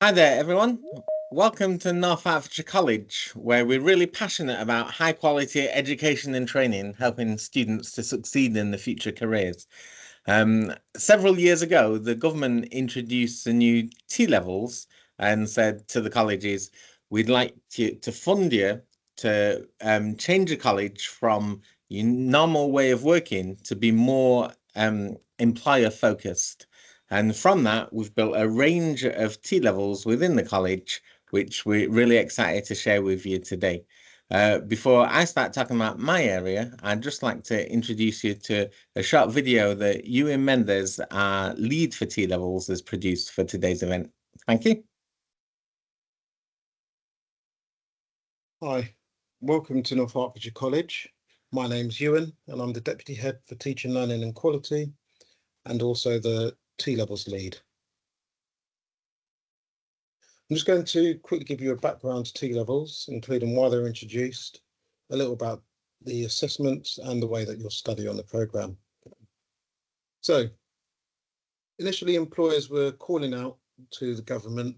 Hi there, everyone. Welcome to North Hertfordshire College, where we're really passionate about high quality education and training, helping students to succeed in their future careers. Several years ago, the government introduced the new T levels and said to the colleges, we'd like to fund you to change the college from your normal way of working to be more employer focused. And from that, we've built a range of T levels within the college, which we're really excited to share with you today. Before I start talking about my area, I'd just like to introduce you to a short video that Ewan Mendes, our lead for T levels, has produced for today's event. Thank you. Hi, welcome to North Hertfordshire College. My name's Ewan and I'm the Deputy Head for Teaching, Learning and Quality and also the T levels lead. I'm just going to quickly give you a background to T levels, including why they're introduced, a little about the assessments and the way that you'll study on the programme. So, initially employers were calling out to the government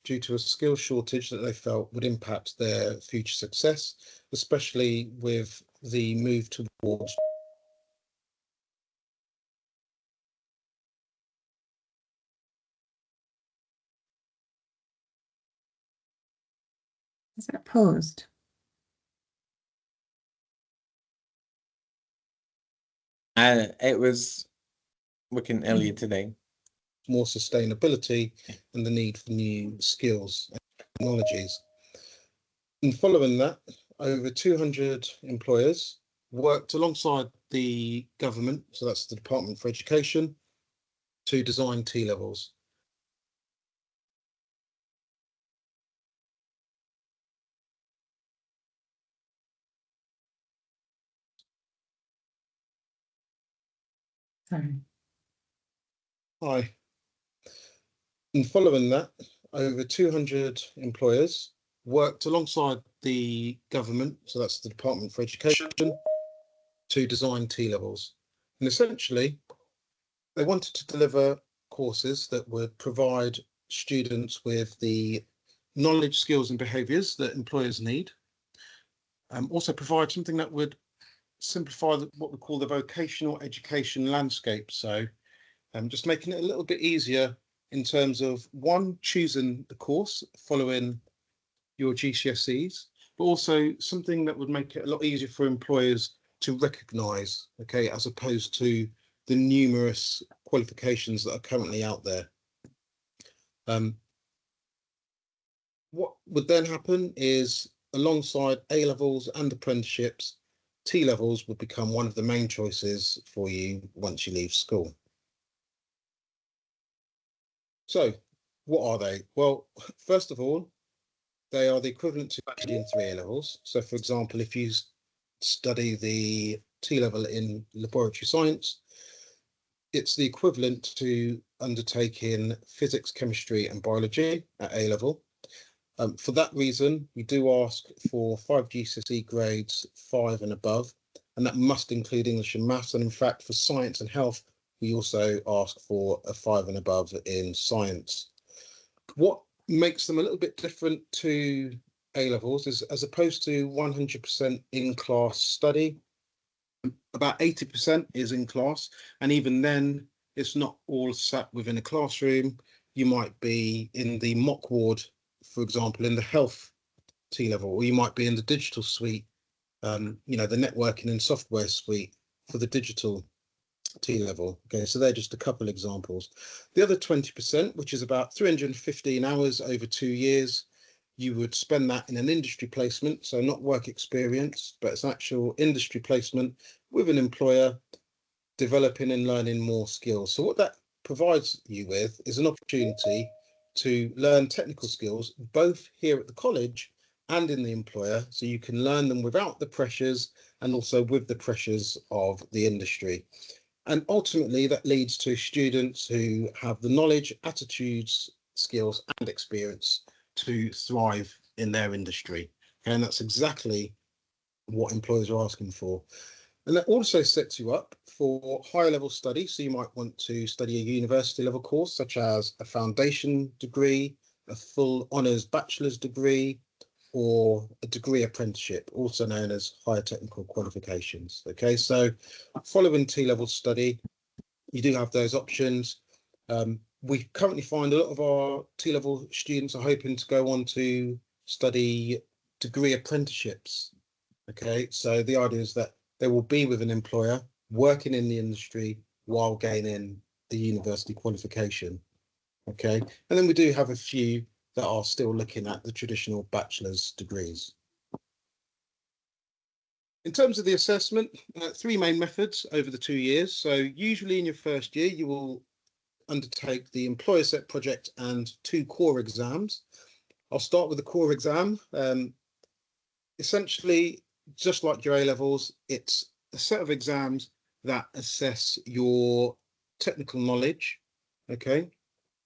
due to a skills shortage that they felt would impact their future success, especially with the move towards Is that paused? It was working earlier today. more sustainability and the need for new skills and technologies. And following that, over 200 employers worked alongside the government, so that's the Department for Education, to design T levels. Sorry. Hi. And following that, over 200 employers worked alongside the government, so that's the Department for Education, to design T levels. And essentially, they wanted to deliver courses that would provide students with the knowledge, skills and behaviours that employers need. Also provide something that would simplify what we call the vocational education landscape. So just making it a little bit easier in terms of one, choosing the course following your GCSEs, but also something that would make it a lot easier for employers to recognise, okay, as opposed to the numerous qualifications that are currently out there. What would then happen is, alongside A levels and apprenticeships, T levels would become one of the main choices for you once you leave school. So what are they? Well, first of all, they are the equivalent to studying 3 A levels. So for example, if you study the T level in laboratory science, it's the equivalent to undertaking physics, chemistry and biology at A level. For that reason, we do ask for 5 GCSE grades 5 and above, and that must include English and maths. And in fact, for science and health, we also ask for a 5 and above in science. What makes them a little bit different to A levels is, as opposed to 100% in-class study, about 80% is in class, and even then it's not all sat within a classroom. You might be in the mock ward, for example, in the health T level, or you might be in the digital suite, the networking and software suite for the digital T level. Okay, so they're just a couple examples. The other 20%, which is about 315 hours over 2 years, you would spend that in an industry placement, so not work experience, but it's actual industry placement with an employer, developing and learning more skills. So what that provides you with is an opportunity to learn technical skills, both here at the college and in the employer, so you can learn them without the pressures and also with the pressures of the industry. And ultimately that leads to students who have the knowledge, attitudes, skills and experience to thrive in their industry. And that's exactly what employers are asking for. And that also sets you up for higher level study. So you might want to study a university level course, such as a foundation degree, a full honours bachelor's degree or a degree apprenticeship, also known as higher technical qualifications. Okay, so following T-level study, you do have those options. We currently find a lot of our T-level students are hoping to go on to study degree apprenticeships. Okay, so the idea is that they will be with an employer working in the industry while gaining the university qualification. Okay, and then we do have a few that are still looking at the traditional bachelor's degrees. In terms of the assessment, three main methods over the 2 years. So usually in your first year, you will undertake the employer set project and 2 core exams. I'll start with the core exam. Essentially, just like your A-levels, it's a set of exams that assess your technical knowledge. Okay,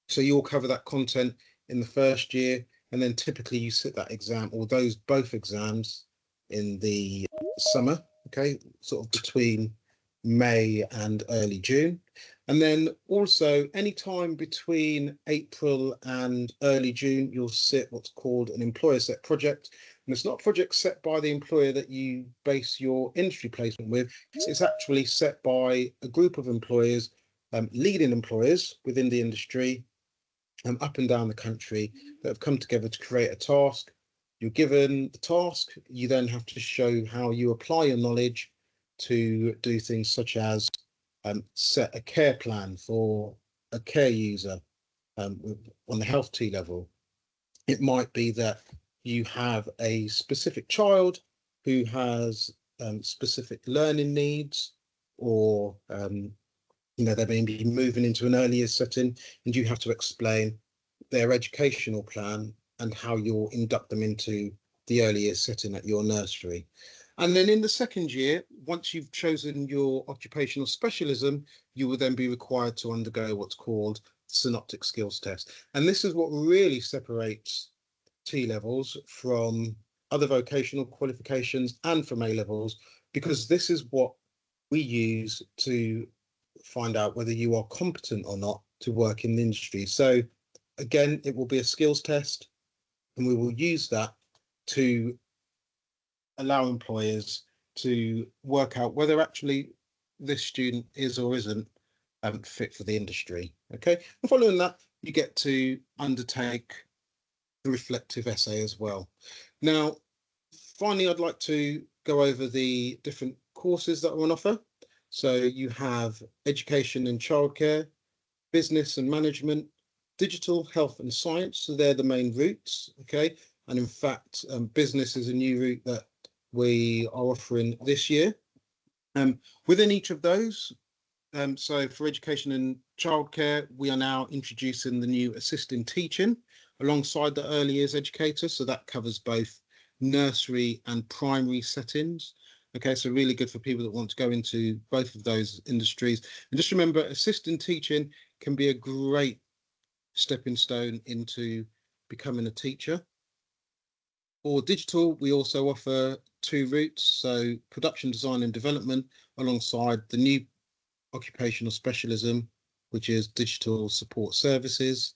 so you'll cover that content in the first year, and then typically you sit that exam or both exams in the summer. Okay, sort of between May and early June. And then also any time between April and early June, you'll sit what's called an employer set project. And it's not a project set by the employer that you base your industry placement with. It's actually set by a group of employers, leading employers within the industry, up and down the country, that have come together to create a task. You're given the task, you then have to show how you apply your knowledge to do things such as set a care plan for a care user on the health T level. It might be that you have a specific child who has specific learning needs, or they may be moving into an earlier setting, and you have to explain their educational plan and how you'll induct them into the earlier setting at your nursery. And then in the second year, once you've chosen your occupational specialism, you will then be required to undergo what's called synoptic skills test. And this is what really separates T-levels from other vocational qualifications and from A-levels, because this is what we use to find out whether you are competent or not to work in the industry. So again, it will be a skills test, and we will use that to allow employers to work out whether actually this student is or isn't fit for the industry. Okay, and following that, you get to undertake a reflective essay as well. Now, finally, I'd like to go over the different courses that are on offer. So you have education and childcare, business and management, digital, health and science. So they're the main routes. Okay, and in fact, business is a new route that we are offering this year. Within each of those, so for education and childcare, we are now introducing the new assisting teaching alongside the early years educator. So that covers both nursery and primary settings. Okay, so really good for people that want to go into both of those industries. And just remember, assisting teaching can be a great stepping stone into becoming a teacher. For digital, we also offer 2 routes, so production design and development alongside the new occupational specialism, which is digital support services.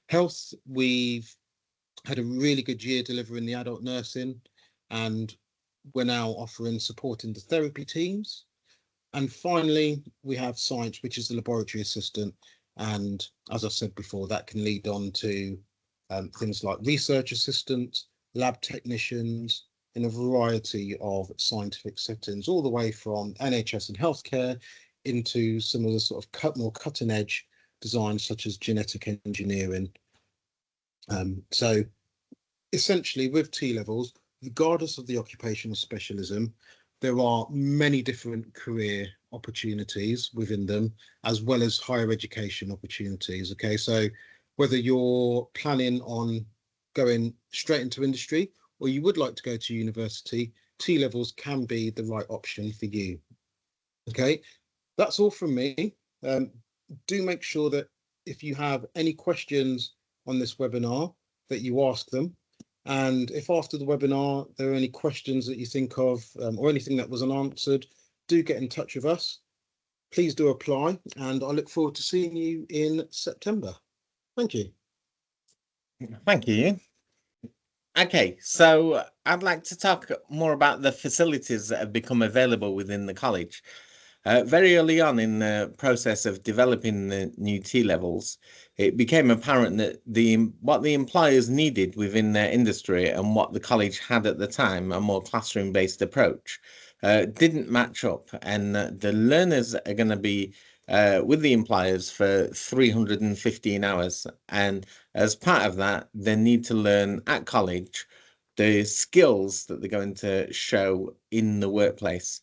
Health, we've had a really good year delivering the adult nursing, and we're now offering support in the therapy teams. And finally, we have science, which is the laboratory assistant. And as I said before, that can lead on to things like research assistants, lab technicians, in a variety of scientific settings, all the way from NHS and healthcare into some of the sort of more cutting edge designs such as genetic engineering. So essentially with T-levels, regardless of the occupational specialism, there are many different career opportunities within them, as well as higher education opportunities. Okay, so whether you're planning on going straight into industry or you would like to go to university, T-levels can be the right option for you. Okay, that's all from me. Do make sure that if you have any questions on this webinar, that you ask them. And if after the webinar there are any questions that you think of or anything that was unanswered, do get in touch with us. Please do apply, and I look forward to seeing you in September. Thank you. Thank you. Okay, so I'd like to talk more about the facilities that have become available within the college. Very early on in the process of developing the new T levels, it became apparent that what the employers needed within their industry and what the college had at the time, a more classroom-based approach, didn't match up, and the learners are going to be with the employers for 315 hours, and as part of that, they need to learn at college the skills that they're going to show in the workplace.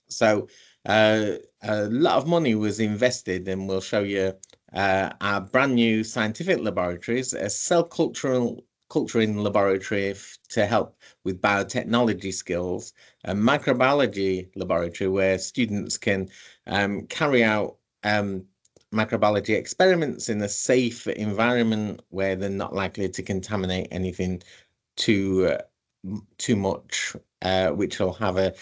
So a lot of money was invested, and we'll show you our brand new scientific laboratories, a cell culturing laboratory to help with biotechnology skills, a microbiology laboratory where students can carry out microbiology experiments in a safe environment where they're not likely to contaminate anything too much, which will have a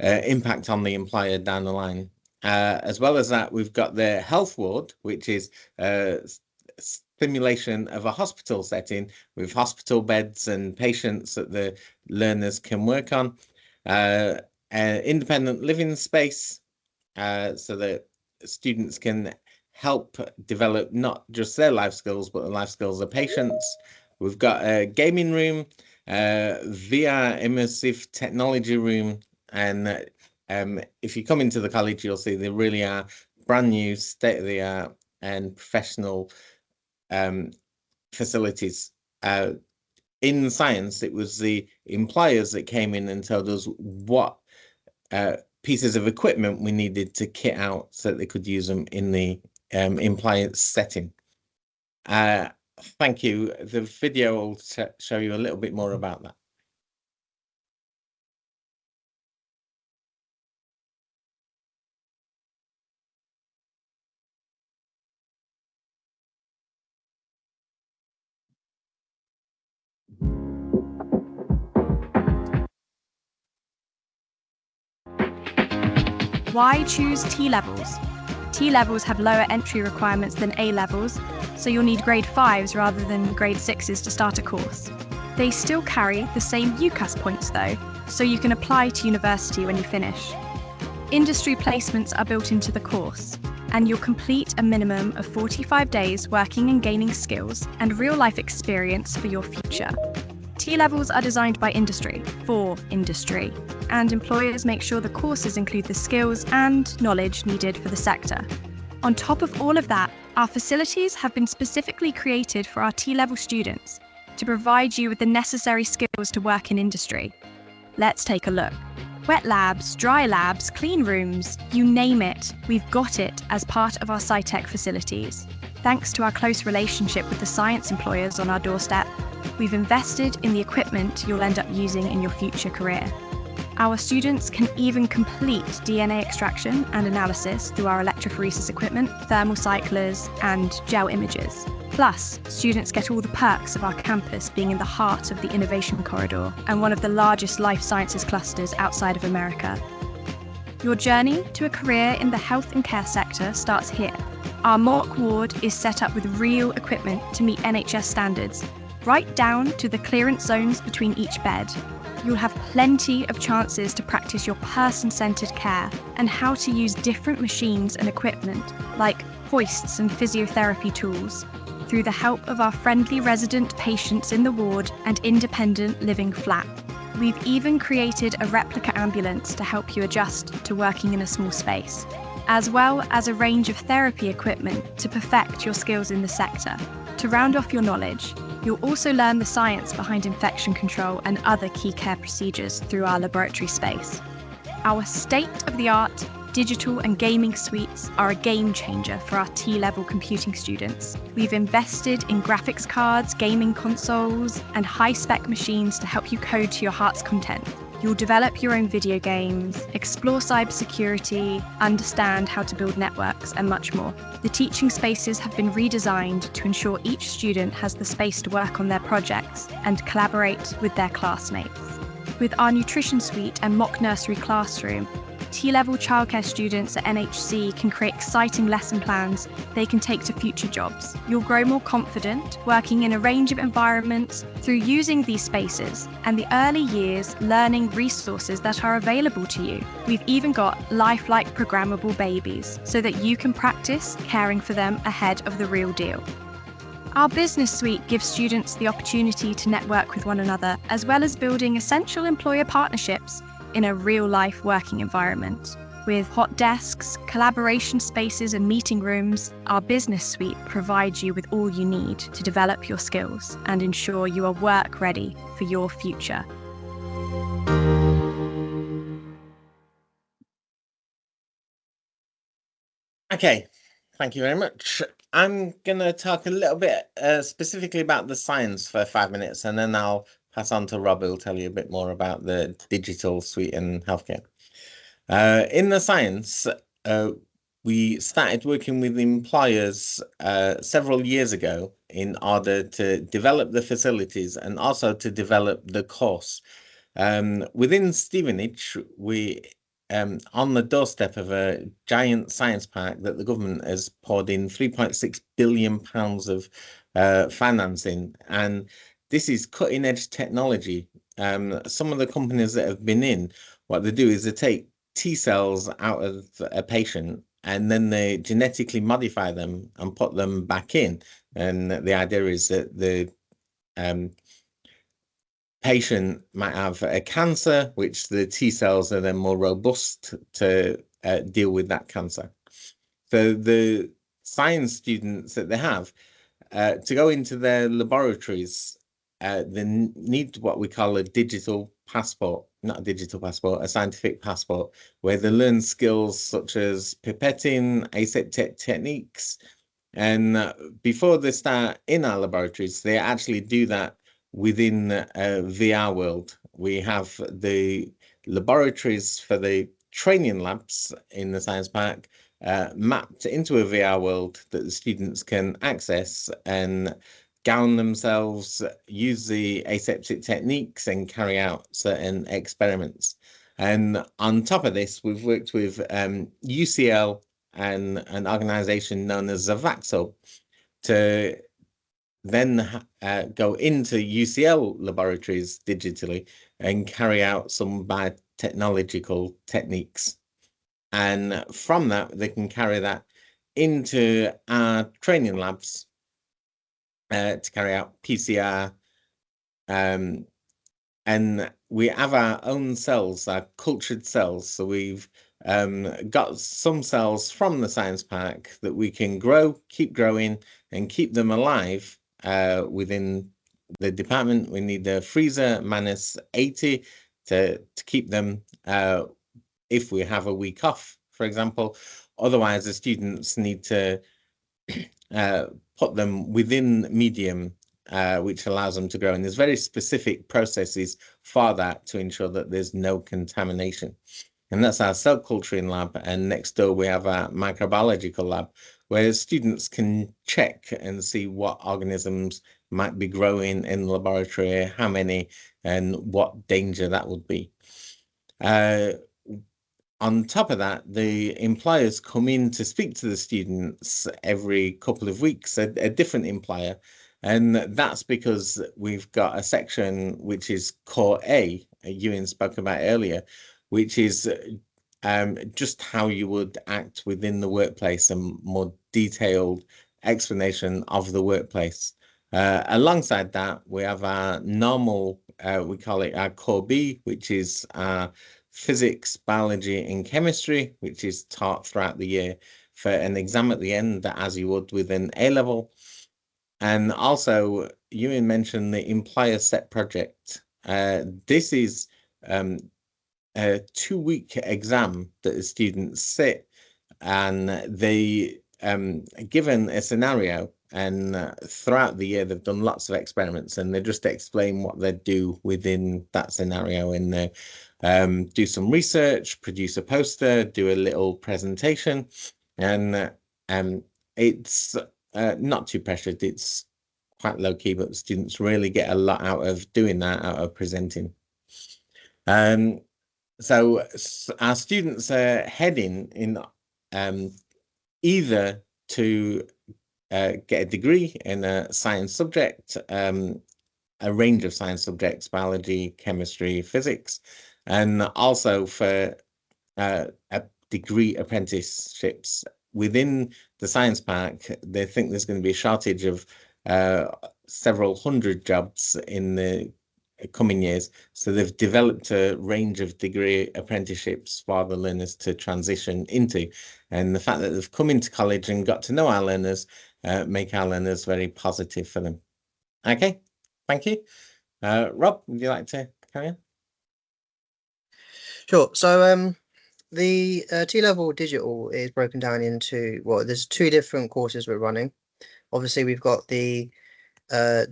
impact on the employer down the line. As well as that, we've got the health ward, which is simulation of a hospital setting with hospital beds and patients that the learners can work on. Independent living space, so that students can help develop not just their life skills, but the life skills of patients. We've got a gaming room, VR immersive technology room, and if you come into the college, you'll see they really are brand new, state-of-the-art and professional facilities. In science, it was the employers that came in and told us what pieces of equipment we needed to kit out so that they could use them in the employer setting. Thank you. The video will show you a little bit more about that. Why choose T-levels? T-levels have lower entry requirements than A-levels, so you'll need grade 5s rather than grade 6s to start a course. They still carry the same UCAS points though, so you can apply to university when you finish. Industry placements are built into the course, and you'll complete a minimum of 45 days working and gaining skills and real-life experience for your future. T-levels are designed by industry, for industry, and employers make sure the courses include the skills and knowledge needed for the sector. On top of all of that, our facilities have been specifically created for our T-level students to provide you with the necessary skills to work in industry. Let's take a look. Wet labs, dry labs, clean rooms, you name it, we've got it as part of our SciTech facilities. Thanks to our close relationship with the science employers on our doorstep, we've invested in the equipment you'll end up using in your future career. Our students can even complete DNA extraction and analysis through our electrophoresis equipment, thermal cyclers, and gel imagers. Plus, students get all the perks of our campus being in the heart of the innovation corridor and one of the largest life sciences clusters outside of America. Your journey to a career in the health and care sector starts here. Our mock ward is set up with real equipment to meet NHS standards, right down to the clearance zones between each bed. You'll have plenty of chances to practice your person-centered care and how to use different machines and equipment, like hoists and physiotherapy tools, through the help of our friendly resident patients in the ward and independent living flat. We've even created a replica ambulance to help you adjust to working in a small space, as well as a range of therapy equipment to perfect your skills in the sector. To round off your knowledge, you'll also learn the science behind infection control and other key care procedures through our laboratory space. Our state-of-the-art digital and gaming suites are a game changer for our T-level computing students. We've invested in graphics cards, gaming consoles, and high-spec machines to help you code to your heart's content. You'll develop your own video games, explore cybersecurity, understand how to build networks, and much more. The teaching spaces have been redesigned to ensure each student has the space to work on their projects and collaborate with their classmates. With our nutrition suite and mock nursery classroom, T-level childcare students at NHC can create exciting lesson plans they can take to future jobs. You'll grow more confident working in a range of environments through using these spaces and the early years learning resources that are available to you. We've even got lifelike programmable babies so that you can practice caring for them ahead of the real deal. Our business suite gives students the opportunity to network with one another, as well as building essential employer partnerships in a real-life working environment. With hot desks, collaboration spaces and meeting rooms, our business suite provides you with all you need to develop your skills and ensure you are work ready for your future. Okay, thank you very much. I'm going to talk a little bit specifically about the science for 5 minutes, and then I'll pass on to Rob, who'll tell you a bit more about the digital suite and healthcare. In the science, we started working with employers several years ago in order to develop the facilities and also to develop the course. Within Stevenage, we on the doorstep of a giant science park that the government has poured in £3.6 billion of financing, and this is cutting edge technology. Some of the companies that have been in, what they do is they take T cells out of a patient and then they genetically modify them and put them back in. And the idea is that the patient might have a cancer, which the T cells are then more robust to deal with that cancer. So the science students that they have to go into their laboratories, they need what we call a digital passport, not a digital passport, a scientific passport, where they learn skills such as pipetting, aseptic techniques. And before they start in our laboratories, they actually do that within a VR world. We have the laboratories for the training labs in the science park mapped into a VR world that the students can access and gown themselves, use the aseptic techniques and carry out certain experiments. And on top of this, we've worked with UCL and an organization known as the VaxHub to then go into UCL laboratories digitally and carry out some biotechnological techniques. And from that, they can carry that into our training labs to carry out PCR. And we have our own cells, our cultured cells. So we've got some cells from the science park that we can grow, keep growing, and keep them alive within the department. We need a freezer -80 to keep them if we have a week off, for example. Otherwise, the students need to put them within medium, which allows them to grow. And there's very specific processes for that to ensure that there's no contamination. And that's our cell culturing lab. And next door, we have our microbiological lab, where students can check and see what organisms might be growing in the laboratory, how many, and what danger that would be. On top of that, the employers come in to speak to the students every couple of weeks, a different employer. And that's because we've got a section which is Core A, Ewan spoke about earlier, which is just how you would act within the workplace, and more detailed explanation of the workplace. Alongside that, we have our normal, we call it our Core B, which is our physics, biology, and chemistry, which is taught throughout the year for an exam at the end, as you would with an A-level. And also, Ewan mentioned the employer set project. This is a 2-week exam that the students sit, and they given a scenario, and throughout the year they've done lots of experiments, and they just explain what they do within that scenario, and they do some research, produce a poster, do a little presentation, and it's not too pressured. It's quite low key, but students really get a lot out of doing that, out of presenting. So our students are heading in either to get a degree in a science subject, a range of science subjects, biology, chemistry, physics, and also for a degree apprenticeships within the science park. They think there's going to be a shortage of several hundred jobs in the coming years. So they've developed a range of degree apprenticeships for the learners to transition into. And the fact that they've come into college and got to know our learners make our learners very positive for them. Okay, thank you. Rob, would you like to carry on? Sure. So the T-level digital is broken down into, well, there's 2 different courses we're running. Obviously, we've got the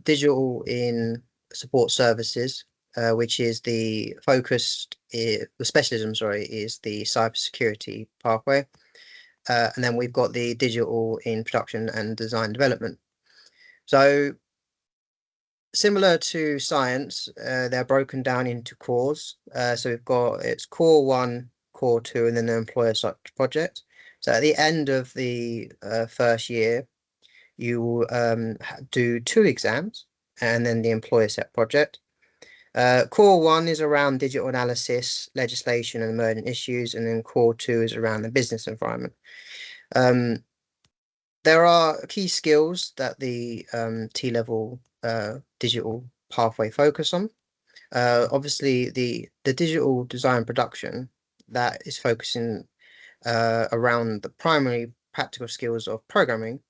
digital in support services, which is the specialism, sorry, is the cybersecurity pathway. And then we've got the digital in production and design development. So similar to science, they're broken down into cores. So we've got, it's core 1, core 2, and then the employer project. So at the end of the first year, you do 2 exams and then the employer set project. Core 1 is around digital analysis, legislation and emergent issues, and then core 2 is around the business environment. There are key skills that the T-level digital pathway focus on. Obviously, the digital design production, that is focusing around the primary practical skills of programming.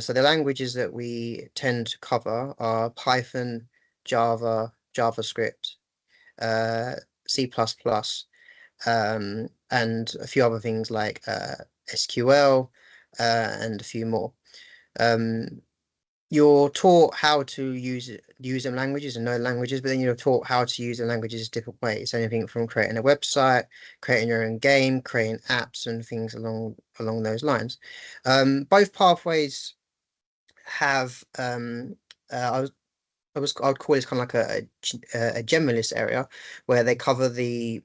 So the languages that we tend to cover are Python, Java, JavaScript, C++, and a few other things like SQL, and a few more. You're taught how to use them languages and know languages, but then you're taught how to use the languages different ways. Anything from creating a website, creating your own game, creating apps, and things along those lines. Both pathways have I'd call this kind of like a generalist area where they cover the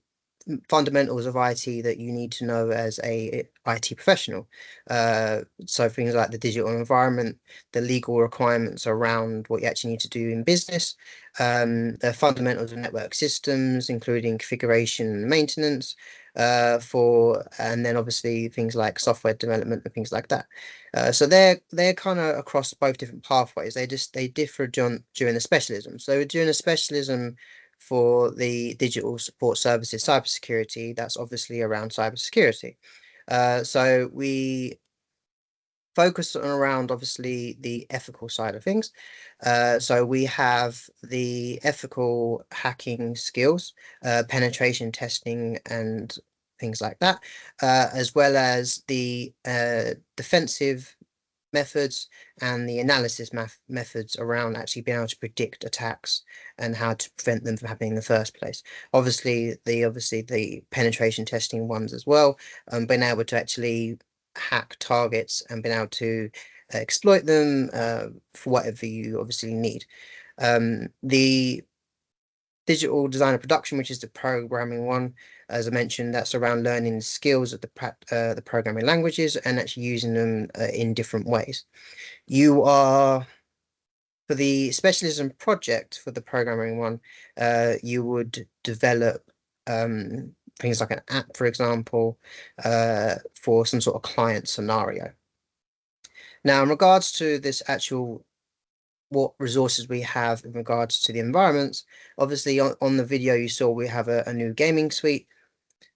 fundamentals of IT that you need to know as a IT professional. So things like the digital environment, the legal requirements around what you actually need to do in business, the fundamentals of network systems, including configuration and maintenance, and then obviously things like software development and things like that. So they're kind of across both different pathways. They differ during the specialism. So during the specialism for the digital support services, cybersecurity, that's obviously around cybersecurity. So we focus on around obviously the ethical side of things. So we have the ethical hacking skills, penetration testing and things like that, as well as the defensive methods and the analysis methods around actually being able to predict attacks and how to prevent them from happening in the first place. Obviously the penetration testing ones as well, being able to actually hack targets and being able to exploit them for whatever you obviously need. The digital design and production, which is the programming one, as I mentioned, that's around learning the skills of the programming languages and actually using them in different ways. You are, for the specialism project for the programming one, you would develop things like an app, for example, for some sort of client scenario. Now, in regards to this actual what resources we have in regards to the environments, obviously on the video you saw we have a new gaming suite.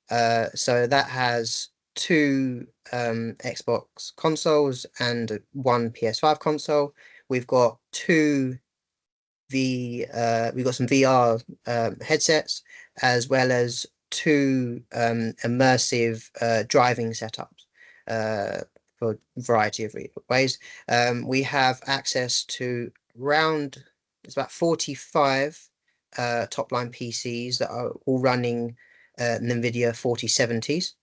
So that has 2 Xbox consoles and 1 PS5 console. We've got we've got some VR headsets, as well as 2 immersive driving setups for a variety of ways. We have access to it's about 45 top-line PCs that are all running NVIDIA 4070s.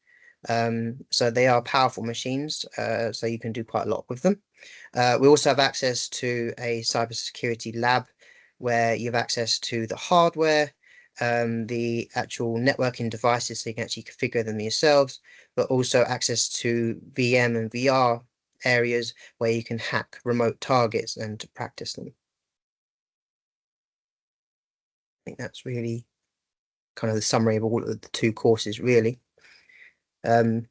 So they are powerful machines, so you can do quite a lot with them. We also have access to a cybersecurity lab where you have access to the hardware, the actual networking devices so you can actually configure them yourselves, but also access to VM and VR areas where you can hack remote targets and practice them. I think that's really kind of the summary of all of the 2 courses, really. I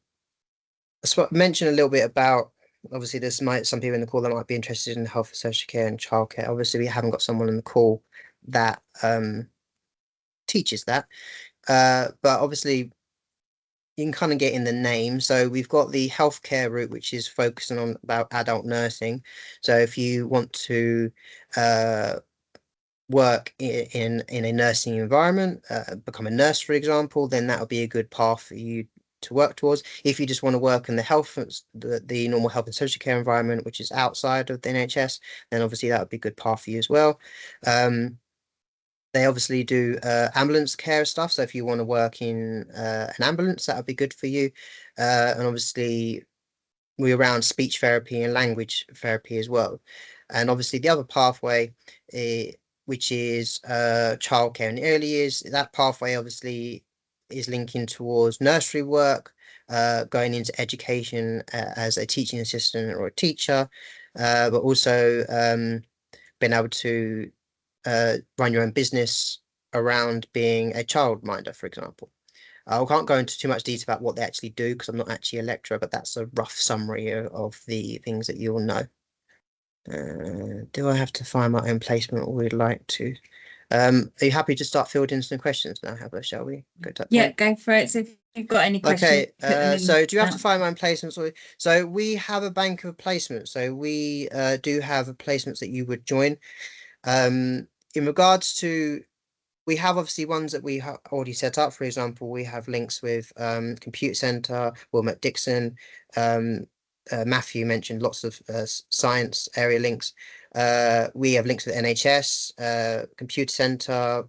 mention a little bit about, obviously there's some people in the call that might be interested in health and social care and childcare. Obviously we haven't got someone in the call that teaches that, but obviously you can kind of get in the name. So we've got the healthcare route, which is focusing on about adult nursing. So if you want to work in a nursing environment, become a nurse, for example, then that would be a good path for you to work towards. If you just want to work in the normal health and social care environment, which is outside of the NHS, then obviously that would be a good path for you as well. They obviously do ambulance care stuff. So if you want to work in an ambulance, that would be good for you. And obviously we're around speech therapy and language therapy as well. And obviously the other pathway, which is childcare in the early years, that pathway obviously is linking towards nursery work, going into education as a teaching assistant or a teacher, but also being able to run your own business around being a childminder, for example. I can't go into too much detail about what they actually do because I'm not actually a lecturer, but that's a rough summary of the things that you'll know. Do I have to find my own placement, or would like to? Are you happy to start fielding some questions now, Heather? Shall we go to that? Yeah, go for it. So if you've got any questions. Okay, so do you have to find my own placements? So we have a bank of placements. So we do have placements that you would join. In regards to, we have obviously ones that we have already set up. For example, we have links with Computer Centre, Wilmot Dixon. Matthew mentioned lots of science area links. We have links with NHS, Computer Centre,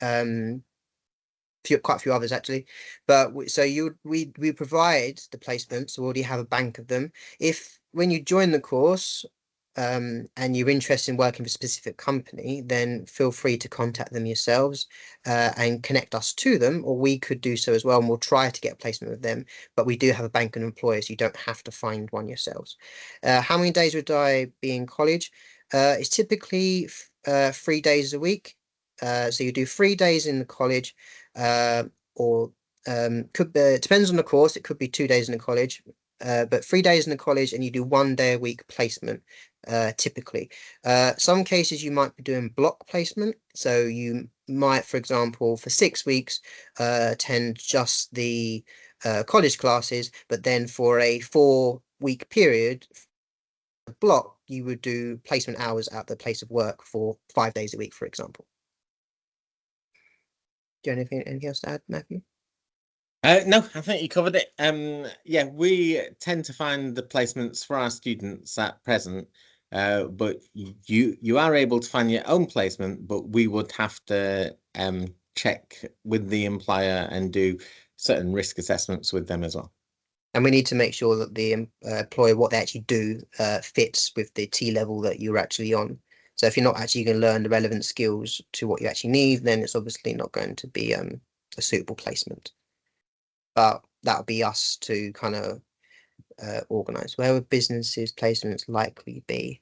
quite a few others actually. But we provide the placements. We already have a bank of them. If when you join the course, and you're interested in working for a specific company, then feel free to contact them yourselves and connect us to them, or we could do so as well, and we'll try to get a placement with them. But we do have a bank of employers. You don't have to find one yourselves. How many days would I be in college? It's typically 3 days a week. So you do 3 days in the college, or could be, depends on the course. It could be 2 days in the college. But 3 days in the college, and you do 1 day a week placement, typically. Some cases you might be doing block placement. So you might, for example, for 6 weeks, attend just the college classes, but then for a 4-week period block, you would do placement hours at the place of work for 5 days a week, for example. Do you have anything else to add, Matthew? No, I think you covered it. Yeah, we tend to find the placements for our students at present, but you are able to find your own placement, but we would have to check with the employer and do certain risk assessments with them as well. And we need to make sure that the employer, what they actually do, fits with the T level that you're actually on. So if you're not actually going to learn the relevant skills to what you actually need, then it's obviously not going to be a suitable placement. But that would be us to kind of organise. Where would businesses placements likely be?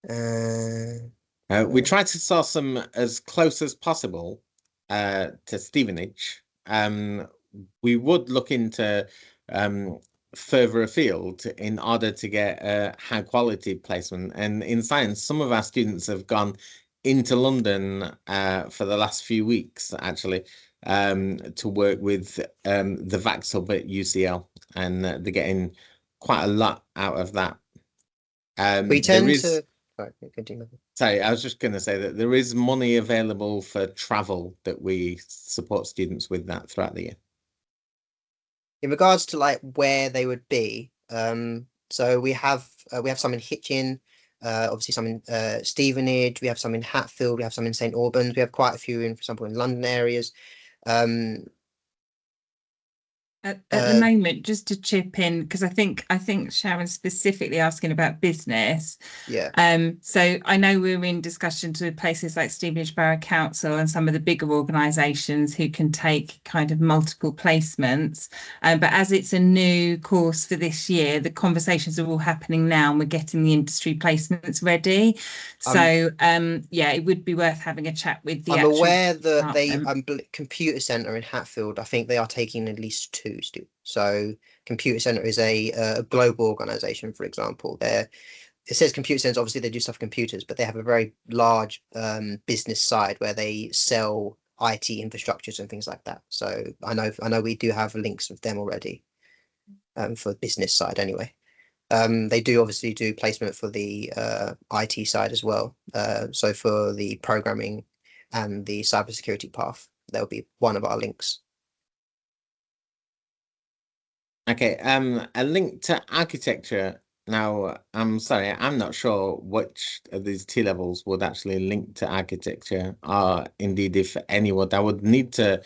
We try to source them as close as possible to Stevenage. We would look into further afield in order to get a high quality placement. And in science, some of our students have gone into London for the last few weeks, actually, to work with the VAX hub at UCL, and they're getting quite a lot out of that. We tend to... Sorry, continue. Sorry, I was just going to say that there is money available for travel that we support students with that throughout the year. In regards to like where they would be, so we have some in Hitchin, obviously some in Stevenage, we have some in Hatfield, we have some in St Albans, we have quite a few in, for example, in London areas. At the moment, just to chip in, because I think Sharon's specifically asking about business. Yeah. So I know we're in discussions with places like Stevenage Borough Council and some of the bigger organisations who can take kind of multiple placements. But as it's a new course for this year, the conversations are all happening now, and we're getting the industry placements ready. So yeah, it would be worth having a chat with the. I'm aware that department. Computer Centre in Hatfield, I think they are taking at least 2 students. So Computer Centre is a global organisation, for example. It says Computer Centre, obviously they do stuff with computers, but they have a very large business side where they sell IT infrastructures and things like that. So I know we do have links with them already, for the business side anyway. They do obviously do placement for the IT side as well. So for the programming and the cybersecurity path, there'll be one of our links. Okay, a link to architecture. Now, I'm sorry, I'm not sure which of these T-levels would actually link to architecture, or indeed if any would. I would need to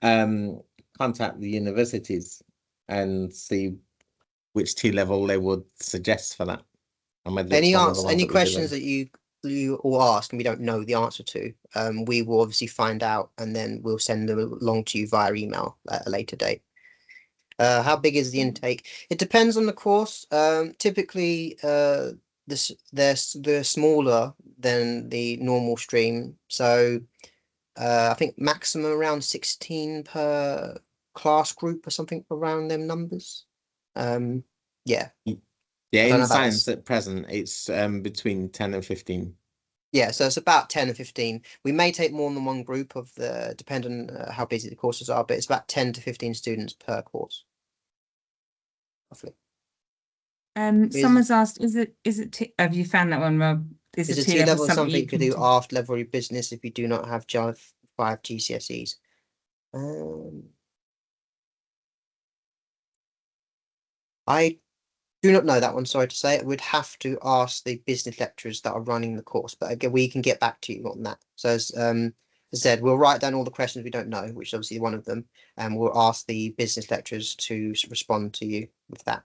contact the universities and see which T-level they would suggest for that. Any questions that you all ask and we don't know the answer to, we will obviously find out, and then we'll send them along to you via email at a later date. How big is the intake? It depends on the course. Typically, they're smaller than the normal stream. So I think maximum around 16 per class group or something around them numbers. Yeah. Yeah, in science at present, it's between 10 and 15. Yeah, so it's about 10 and 15. We may take more than one group depending on how busy the courses are, but it's about 10 to 15 students per course. Roughly. Someone's asked, have you found that one, Rob? Is a T-level something you could do after level business if you do not have 5 GCSEs? I do not know that one, sorry to say. We'd have to ask the business lecturers that are running the course, but again, we can get back to you on that. So as I said, we'll write down all the questions we don't know, which is obviously one of them, and we'll ask the business lecturers to respond to you with that.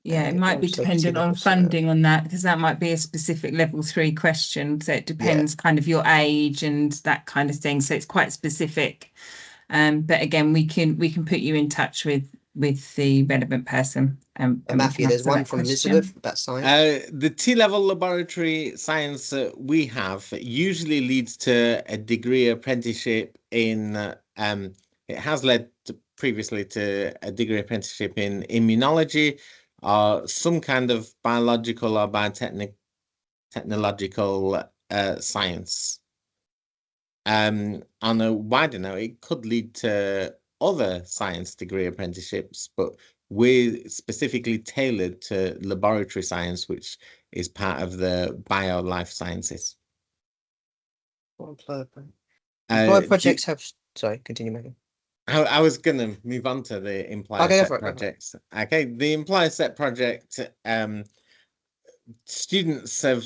Yeah, it might be dependent on funding on that, because that might be a specific level 3 question. So it depends kind of your age and that kind of thing. So it's quite specific. But again, we can put you in touch with the relevant person. Matthew, there's one from Elizabeth. That's science. The T-level laboratory science that we have usually leads to a degree apprenticeship in. It has led previously to a degree apprenticeship in immunology, or some kind of biological or biotechnological science. On a wider note, it could lead to other science degree apprenticeships, but we're specifically tailored to laboratory science, which is part of the bio life sciences. Employer projects have. Sorry, continue, Megan. I was going to move on to the employer set projects. Okay, the employer set project, students have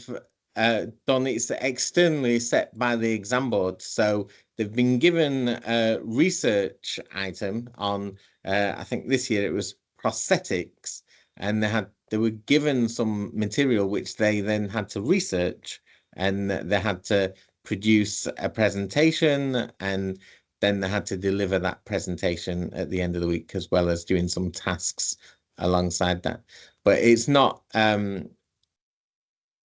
done, it's externally set by the exam board. So they've been given a research item on, I think this year it was prosthetics, and they were given some material which they then had to research, and they had to produce a presentation, and then they had to deliver that presentation at the end of the week, as well as doing some tasks alongside that. But it's not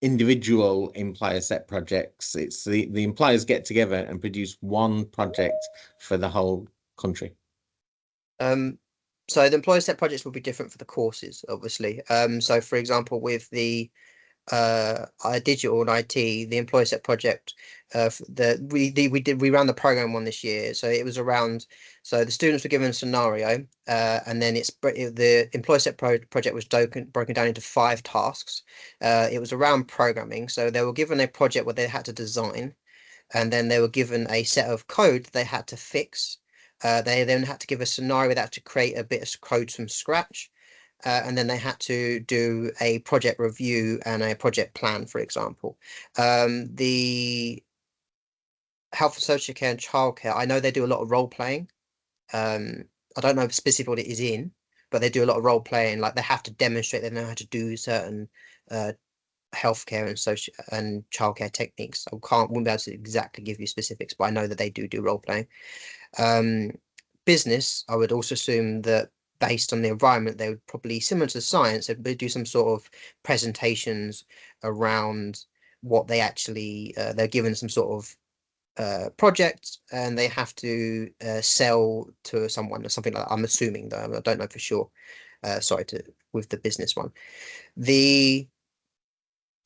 individual employer set projects. It's the employers get together and produce one project for the whole country. So the employer set projects will be different for the courses, obviously. So for example, with the digital and IT, the employer set project, we ran the program one this year. So it was around, so the students were given a scenario, and then the employer set project was broken down into 5 tasks. It was around programming. So they were given a project where they had to design, and then they were given a set of code they had to fix. They then had to give a scenario that had to create a bit of code from scratch. And then they had to do a project review and a project plan, for example. The health and social care and childcare, I know they do a lot of role playing. I don't know specifically what it is in, but they do a lot of role playing. Like they have to demonstrate they know how to do certain healthcare and social and childcare techniques. Wouldn't be able to exactly give you specifics, but I know that they do role playing. Business, I would also assume that based on the environment, they would probably, similar to science, they'd do some sort of presentations around what they actually, they're given some sort of project and they have to sell to someone or something like that. I'm assuming though, I don't know for sure. With the business one.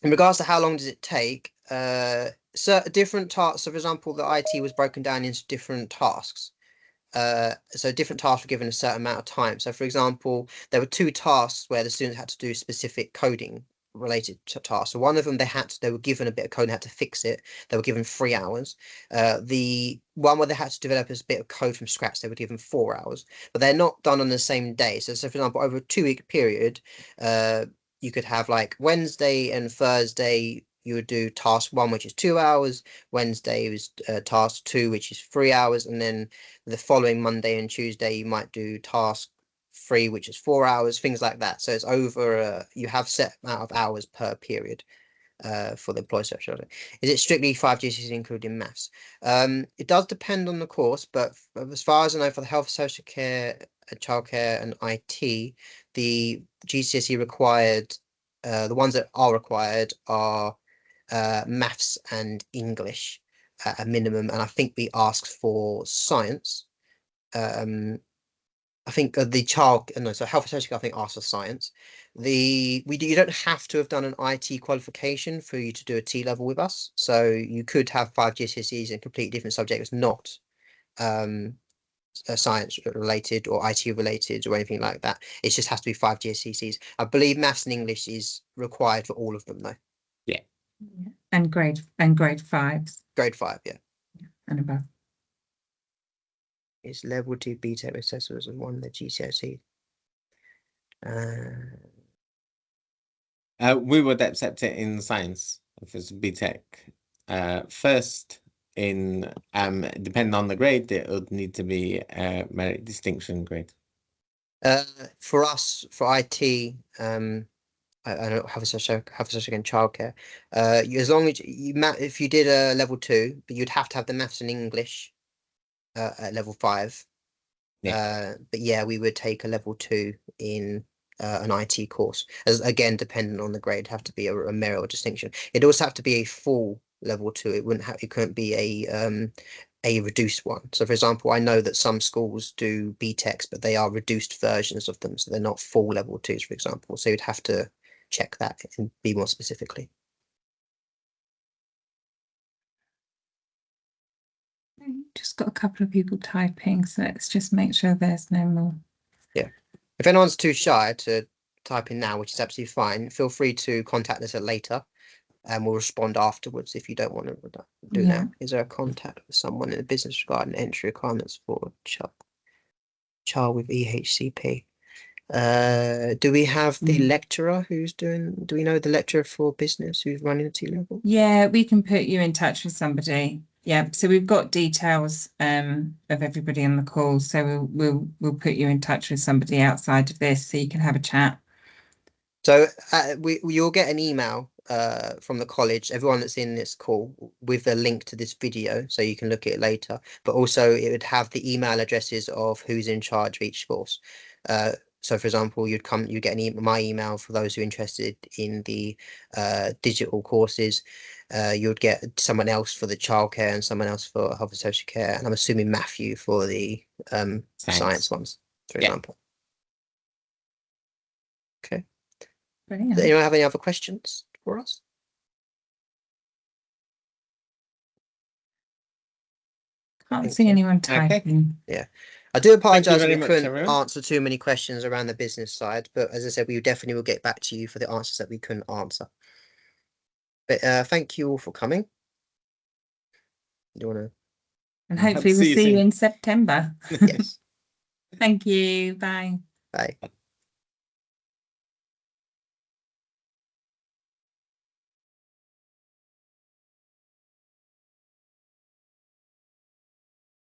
In regards to how long does it take, certain different tasks, so for example, the IT was broken down into different tasks. So different tasks were given a certain amount of time. So for example, there were 2 tasks where the students had to do specific coding related to tasks. So one of them they were given a bit of code and had to fix it. They were given 3 hours. The one where they had to develop a bit of code from scratch, they were given 4 hours, but they're not done on the same day. So for example, over a 2-week period, you could have like Wednesday and Thursday, you would do task 1, which is 2 hours. Wednesday was task 2, which is 3 hours. And then the following Monday and Tuesday, you might do task 3, which is 4 hours, things like that. So it's over, you have set amount of hours per period for the employee social. Is it strictly 5 GCSEs including maths? It does depend on the course, but as far as I know, for the health, social care, childcare and IT, the GCSE required, the ones that are required are maths and English at a minimum, and I think we asked for science. I think so health and social care, I think asked for science. You don't have to have done an IT qualification for you to do a T level with us, so you could have 5 GCSEs in completely different subjects, not science related or IT related or anything like that. It just has to be 5 GCSEs. I believe maths and English is required for all of them though. Yeah. And grade 5s. Grade 5, yeah. And above. It's level 2 BTEC assessors and 1 the GCSE. We would accept it in science if it's BTEC. First, in depending on the grade, it would need to be a merit distinction grade. For us, for IT, I don't have a social again childcare. As long as if you did a level 2, but you'd have to have the maths and English at level 5. Yeah. But yeah, we would take a level 2 in an IT course. As again, dependent on the grade, have to be a merit or distinction. It also have to be a full level 2. It couldn't be a reduced one. So for example, I know that some schools do BTECs, but they are reduced versions of them, so they're not full level 2s, for example. So you'd have to check that and be more specifically. Just got a couple of people typing, so let's just make sure there's no more. Yeah. If anyone's too shy to type in now, which is absolutely fine, feel free to contact us later and we'll respond afterwards if you don't want to do now. Is there a contact with someone in the business regarding entry requirements for child with EHCP? Do we have the lecturer who's do we know the lecturer for business who's running the T level? Yeah, we can put you in touch with somebody. Yeah, so we've got details of everybody on the call, so we'll put you in touch with somebody outside of this so you can have a chat. So you'll get an email from the college, everyone that's in this call, with a link to this video so you can look at it later, but also it would have the email addresses of who's in charge of each course. So for example, you'd get my email for those who are interested in the digital courses. You'd get someone else for the childcare and someone else for health and social care, and I'm assuming Matthew for the science ones, for example. Okay. Brilliant. Does anyone have any other questions for us? Can't see anyone typing. Yeah. I do apologise Thank you if we very much, couldn't everyone. answer too many questions around the business side, but as I said, we definitely will get back to you for the answers that we couldn't answer. But thank you all for coming. Do you want to? And hopefully we'll see you in September. Yes. Thank you. Bye. Bye.